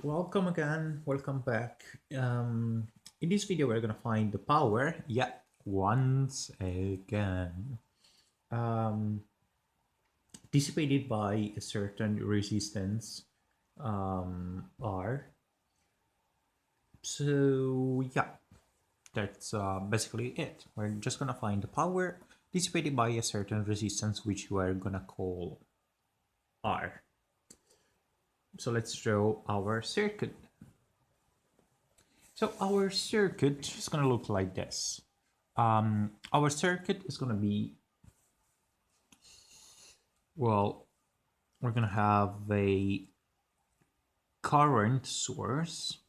Welcome again, welcome back. In this video, we're gonna find the power, once again, um, dissipated by a certain resistance R. So that's basically it. We're just gonna find the power dissipated by a certain resistance, which we're gonna call R. So let's draw our circuit. So our circuit is going to look like this. Our circuit is going to be, well, we're going to have a current source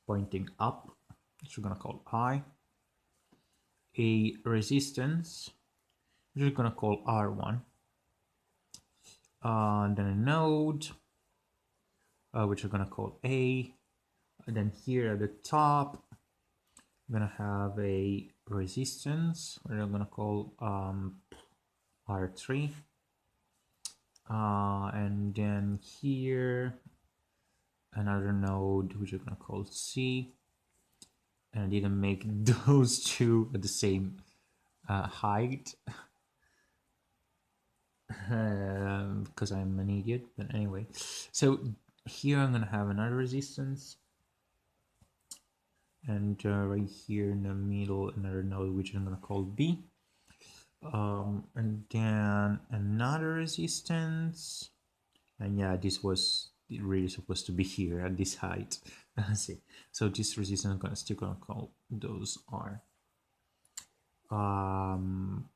pointing up, which we're going to call I, a resistance, which we're going to call R1, then a node, which we're going to call A, and then here at the top, we're going to have a resistance, which we're going to call R3. And then here another node which we're gonna call C, and I didn't make those two at the same height because I'm an idiot. But anyway, so here I'm gonna have another resistance, and right here in the middle another node which I'm gonna call B, and then another resistance, and this was really supposed to be here at this height. Let's see. So this resistance I'm still gonna call those R. Down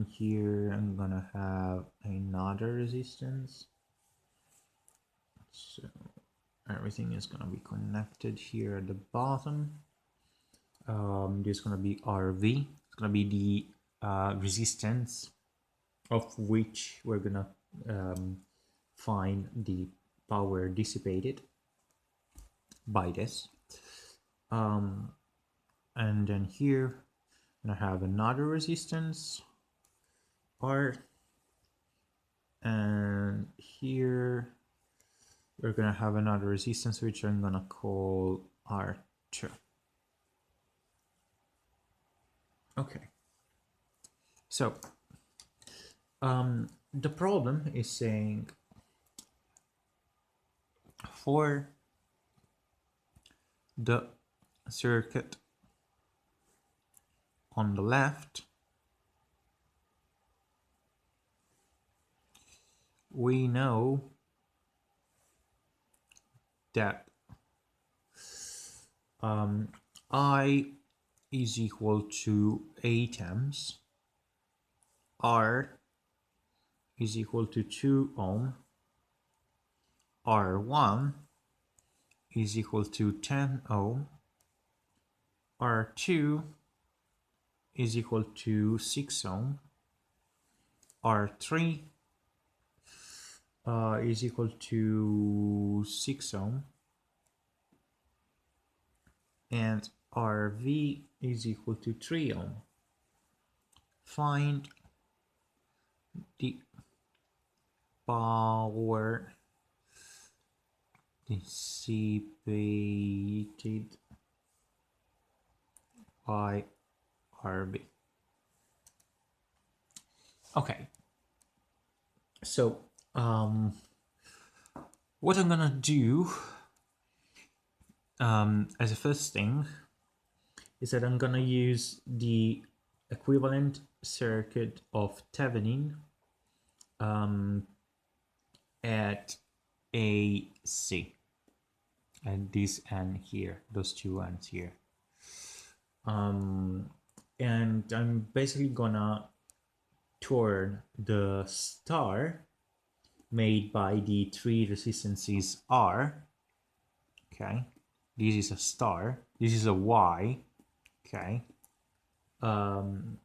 here I'm gonna have another resistance. So everything is gonna be connected here at the bottom. This is gonna be RV. It's gonna be the resistance of which we're gonna find the power dissipated by this. And then here I have another resistance R, and here we're gonna have another resistance which I'm gonna call R2. Okay, so the problem is saying for the circuit on the left, we know that I is equal to 8 amps, R is equal to 2 ohm, R1 is equal to 10 ohm, R2 is equal to 6 ohm, R3 is equal to 6 ohm, and RV is equal to 3 ohm. Find the power dissipated by RB. Okay, so what I'm gonna do as a first thing is that I'm gonna use the equivalent circuit of Thevenin at AC, and this N here, those two N's here. And I'm basically gonna turn the star made by the three resistances R. Okay, this is a star, this is a Y. Okay, and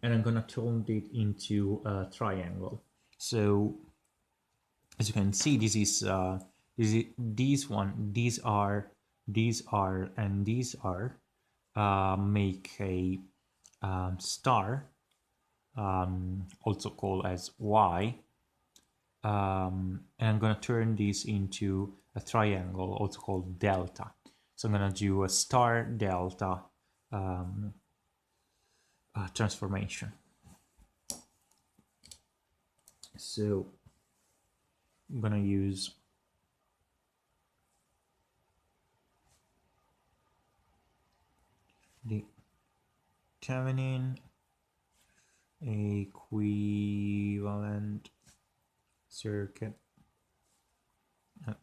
I'm gonna turn it into a triangle. So as you can see, these one, these are, and these are make a star, also called as Y. And I'm gonna turn this into a triangle, also called delta. So I'm going to do a star delta transformation. So I'm going to use the Thevenin equivalent circuit at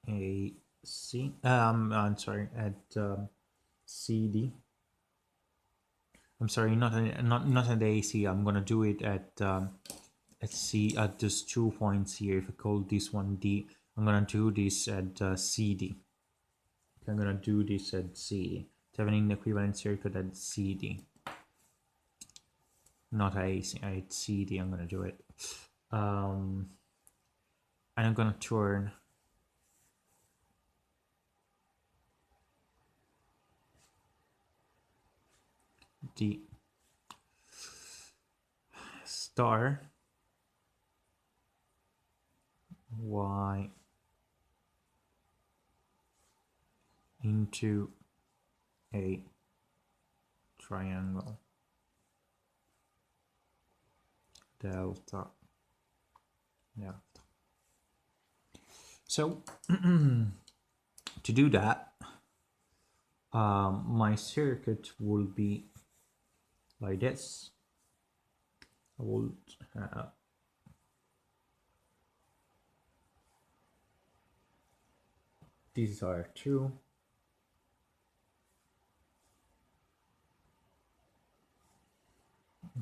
AC. I'm sorry, at CD. I'm sorry, not at AC. I'm gonna do it at C, at these 2 points here. If I call this one D, I'm gonna do this at CD. I'm gonna do this at CD. Thevenin equivalent circuit at CD. Not at AC, at CD. I'm gonna do it. And I'm gonna turn the star Y into a triangle delta. So to do that, my circuit will be like this. I will these are 2.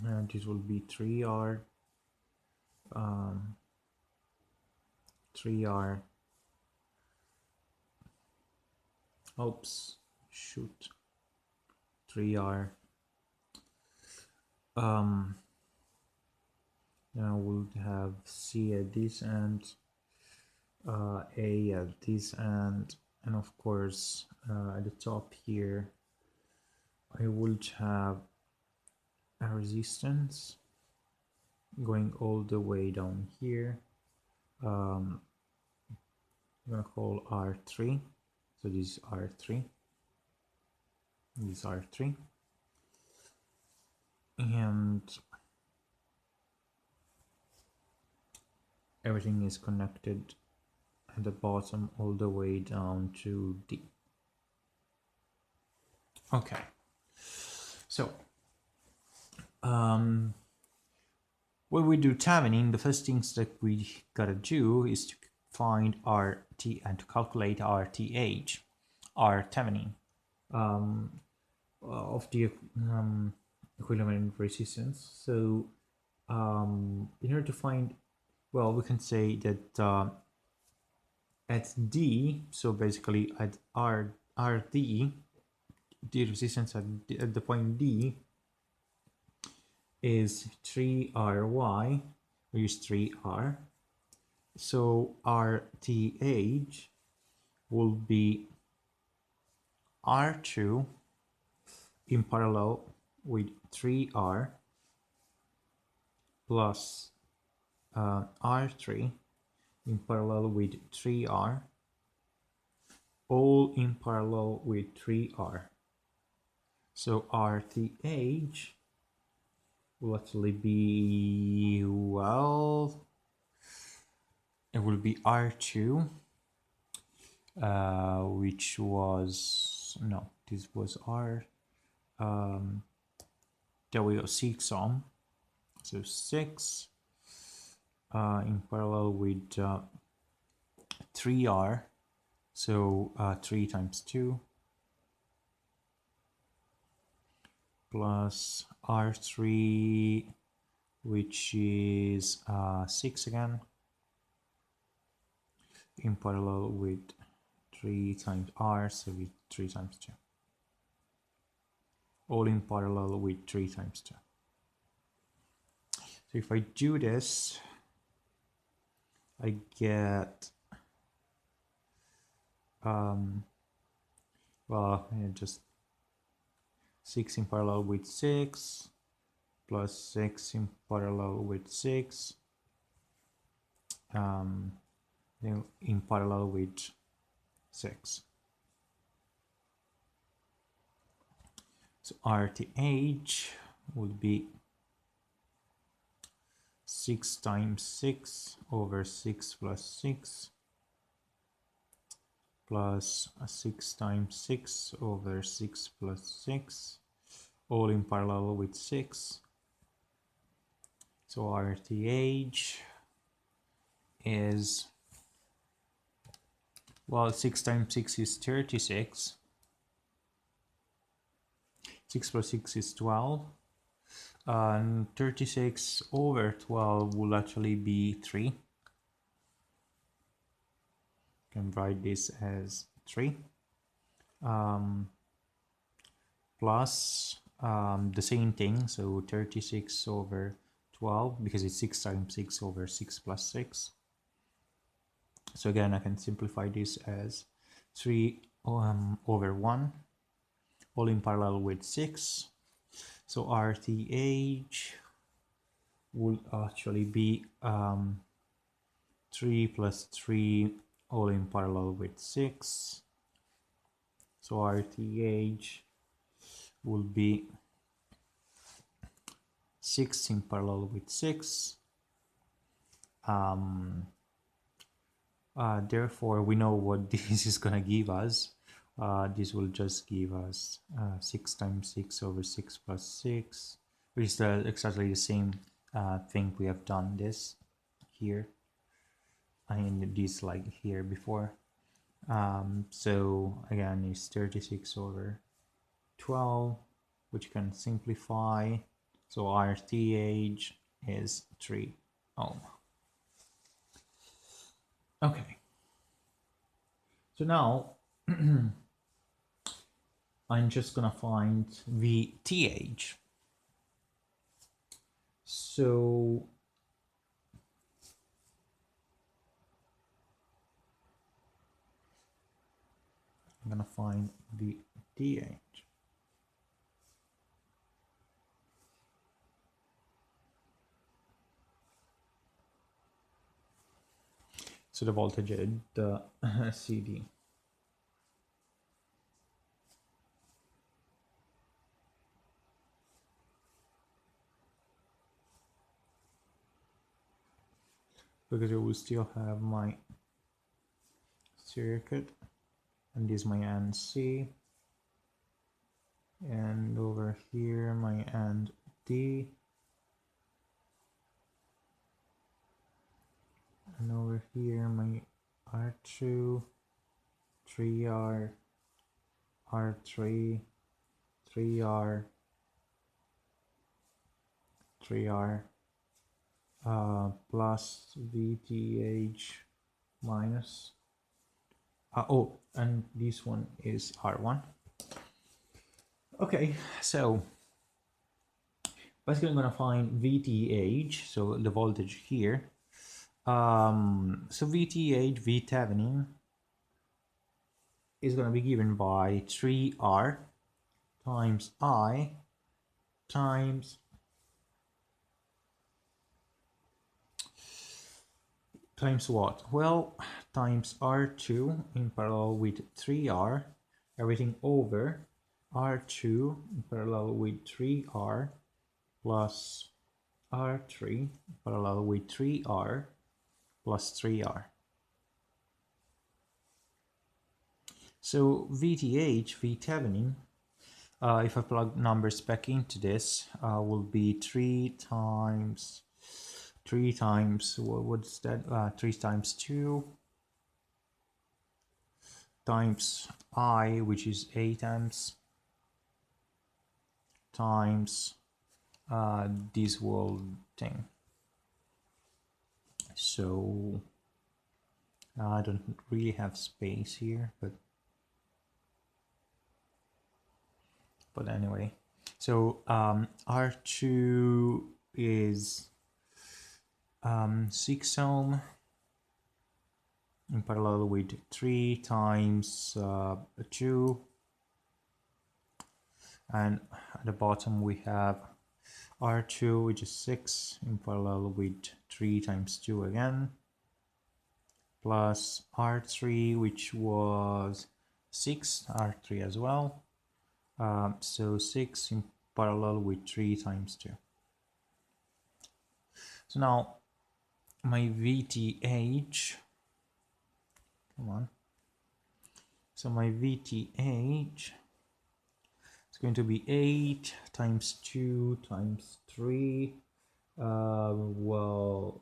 And this will be 3R. 3R. Oops, shoot. 3R. Now we'll have C at this end, A at this end, and of course at the top here I will have a resistance going all the way down here. I'm gonna call R3. So this is R3. This is R3. And everything is connected at the bottom all the way down to D. Okay. So when we do Thevenin, the first things that we gotta do is to find RT and to calculate RTH, R Thevenin, of the equivalent resistance. So in order to find, well, we can say that at D, so basically at RD, the resistance at the point D is 3RY, we use 3R. So RTH will be R2 in parallel with 3R plus R3 in parallel with 3R, all in parallel with 3R. So RTH will actually be, well, it will be R2, which was, no, this was R, there we go, 6 ohm, so 6 in parallel with 3R, so 3 times 2 plus R3, which is 6 again, in parallel with 3 times R, so with 3 times 2. All in parallel with 3 times 2. So if I do this, I get, well, just 6 in parallel with 6, plus 6 in parallel with 6, then in parallel with 6. So RTH would be 6 times 6 over 6 plus 6 plus 6 times 6 over 6 plus 6, all in parallel with 6. So RTH is, well, 6 times 6 is 36. 6 plus 6 is 12. And 36 over 12 will actually be 3. You can write this as 3. Plus the same thing, so 36 over 12, because it's 6 times 6 over 6 plus 6. So again, I can simplify this as 3 over 1, all in parallel with 6. So RTH will actually be 3 plus 3, all in parallel with 6. So RTH will be 6 in parallel with 6. Therefore, we know what this is going to give us. This will just give us 6 times 6 over 6 plus 6, which is exactly the same thing we have done this here. And this like here before. So again, it's 36 over 12, which you can simplify. So RTH is 3 ohm. Okay. So now I'm just gonna find VTH. So I'm gonna find VTH. So the voltage at the CD. Because I will still have my circuit, and this is my NC, and over here my ND, and over here my R2, 3R, R3, 3R, 3R, plus VTH minus. Oh, and this one is R1. Okay, so basically I'm gonna find VTH, so the voltage here. So VTH, VThevenin, is gonna be given by 3R times I times what? Well, times R2 in parallel with 3R, everything over R2 in parallel with 3R plus R3 parallel with 3R plus 3R. So VTH, VThevenin, if I plug numbers back into this, will be 3 times, what's that? 3 times 2 times I, which is 8 amps, times this whole thing. So I don't really have space here, but anyway. So R2 is 6 ohm in parallel with 3 times 2, and at the bottom we have R2, which is 6 in parallel with 3 times 2 again, plus R3, which was 6, R3 as well. So 6 in parallel with 3 times 2. So now my VTH, come on. So my VTH is going to be 8 times 2 times 3. Well,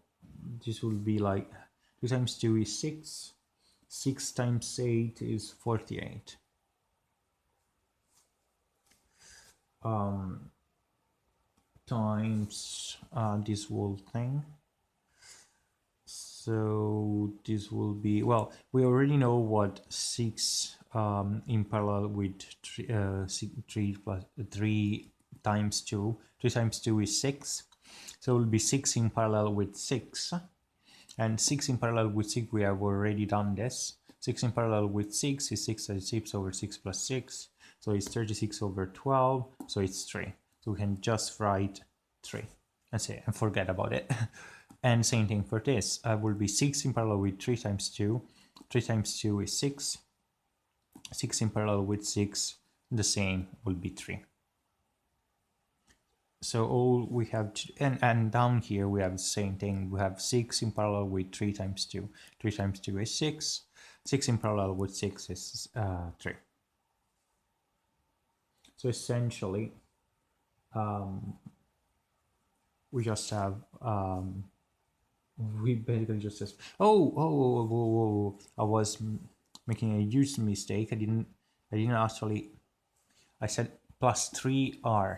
this will be like 2 times 2 is 6. 6 times 8 is 48. Times this whole thing. So this will be, well, we already know what 6 in parallel with 3 plus 3 times 2. 3 times 2 is 6. So it will be 6 in parallel with 6. And 6 in parallel with 6, we have already done this. 6 in parallel with 6 is 6 over 6 plus 6. So it's 36 over 12. So it's 3. So we can just write 3 and say and forget about it. And same thing for this. Will be 6 in parallel with 3 times 2. 3 times 2 is 6. 6 in parallel with 6, the same will be 3. So all we have to, and down here we have the same thing. We have 6 in parallel with 3 times 2. 3 times 2 is 6. 6 in parallel with 6 is 3. So essentially, we just have, we basically just says, whoa, I was making a huge mistake. I didn't actually, I said plus 3r.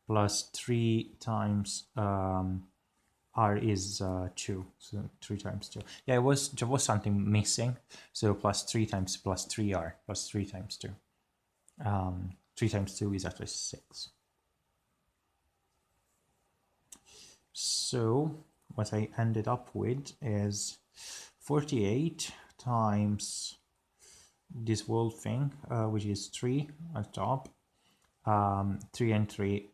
Plus 3 times r is 2, so 3 times 2. Yeah, there was something missing. So plus 3 times plus 3r plus 3 times 2. 3 times 2 is actually 6. So what I ended up with is 48 times this whole thing, which is 3 on top. 3 and 3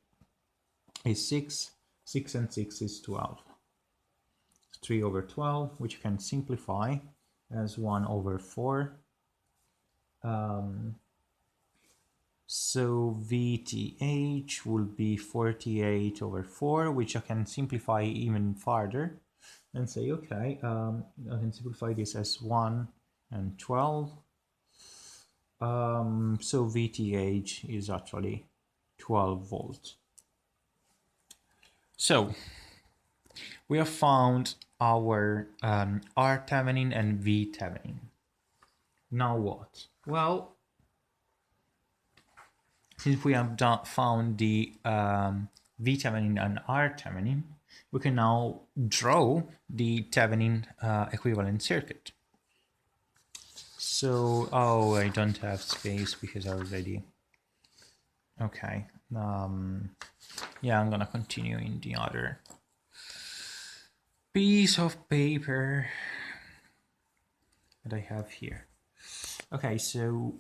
is 6. 6 and 6 is 12. 3 over 12, which you can simplify as 1 over 4. So VTH will be 48 over 4, which I can simplify even farther and say, okay, I can simplify this as 1 and 12. So VTH is actually 12 volts. So we have found our R Thevenin and V Thevenin. Now what? Well, since we have found the V Thevenin and R Thevenin, we can now draw the Thevenin equivalent circuit. So, oh, I don't have space because I already, okay. Yeah, I'm gonna continue in the other piece of paper that I have here. Okay, so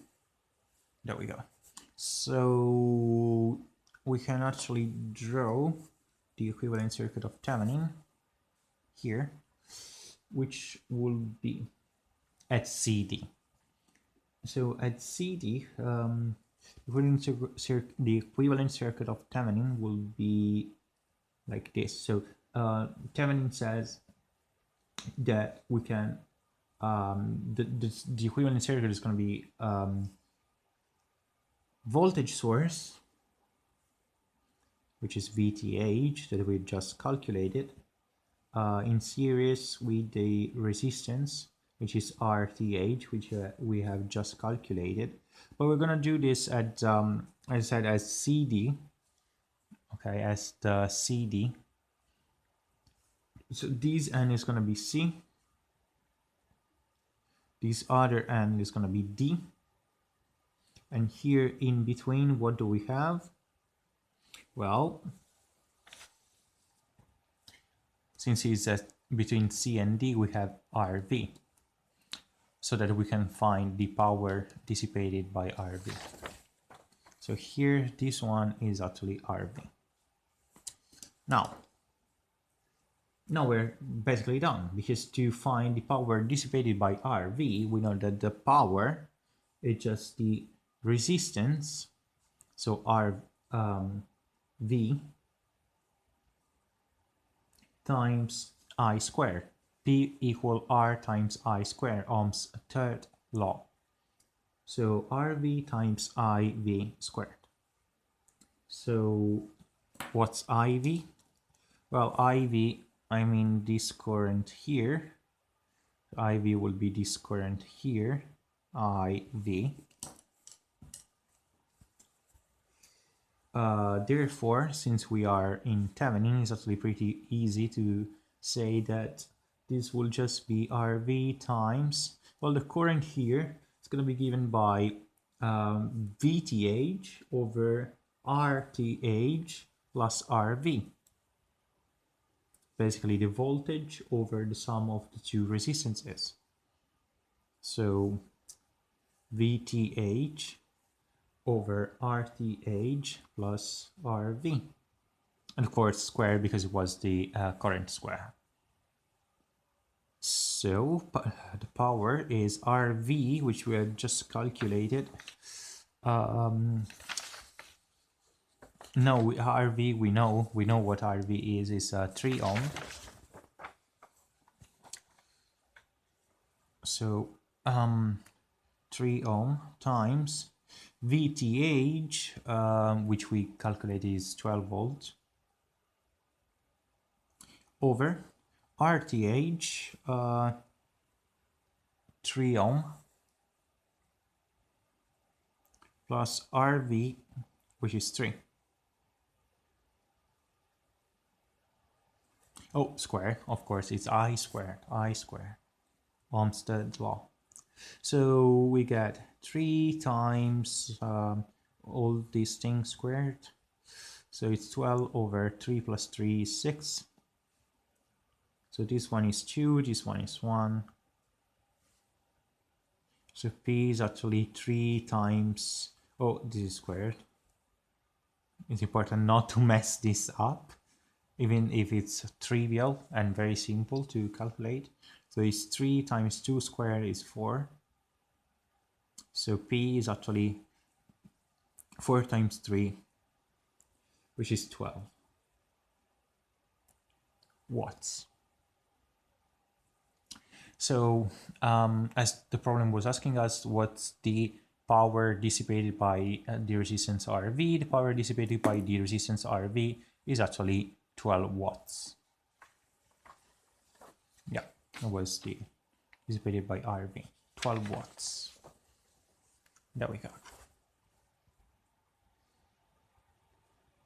there we go. So we can actually draw the equivalent circuit of Thevenin here, which will be at CD. So at CD, the equivalent circuit of Thevenin will be like this. So Thevenin says that we can, the equivalent circuit is going to be voltage source, which is VTH that we just calculated, in series with the resistance, which is RTH, which we have just calculated. But we're gonna do this at, as I said, as CD. Okay, as the CD. So this end is gonna be C. This other end is gonna be D. And here in between, what do we have? Well, since it's at between C and D, we have RV, so that we can find the power dissipated by RV. So here, this one is actually RV. Now, now we're basically done, because to find the power dissipated by RV, we know that the power is just the resistance, so V times I squared. P equal R times I squared, Ohm's third law. So RV times IV squared. So what's IV? Well, IV, I mean this current here. IV will be this current here, IV. Therefore, since we are in Thevenin, it's actually pretty easy to say that this will just be RV times, well, the current here is going to be given by VTH over RTH plus RV. Basically the voltage over the sum of the two resistances. So VTH over RTH plus RV. And of course square because it was the current square. So the power is RV, which we had just calculated. No, RV, we know what RV is 3 ohm. So 3 ohm times VTH, which we calculated is 12 volts, over RTH, 3 ohm, plus RV, which is 3. Oh, square, of course, it's I squared, Ohm's third law. So we get 3 times all these things squared. So it's 12 over 3 plus 3 is 6. So this one is 2, this one is 1. So P is actually 3 times, oh, this is squared. It's important not to mess this up, even if it's trivial and very simple to calculate. So it's 3 times 2 squared is 4. So P is actually 4 times 3, which is 12 watts. So as the problem was asking us, what's the power dissipated by the resistance RV? The power dissipated by the resistance RV is actually 12 watts. Yeah, that was the dissipated by RV, 12 watts. There we go.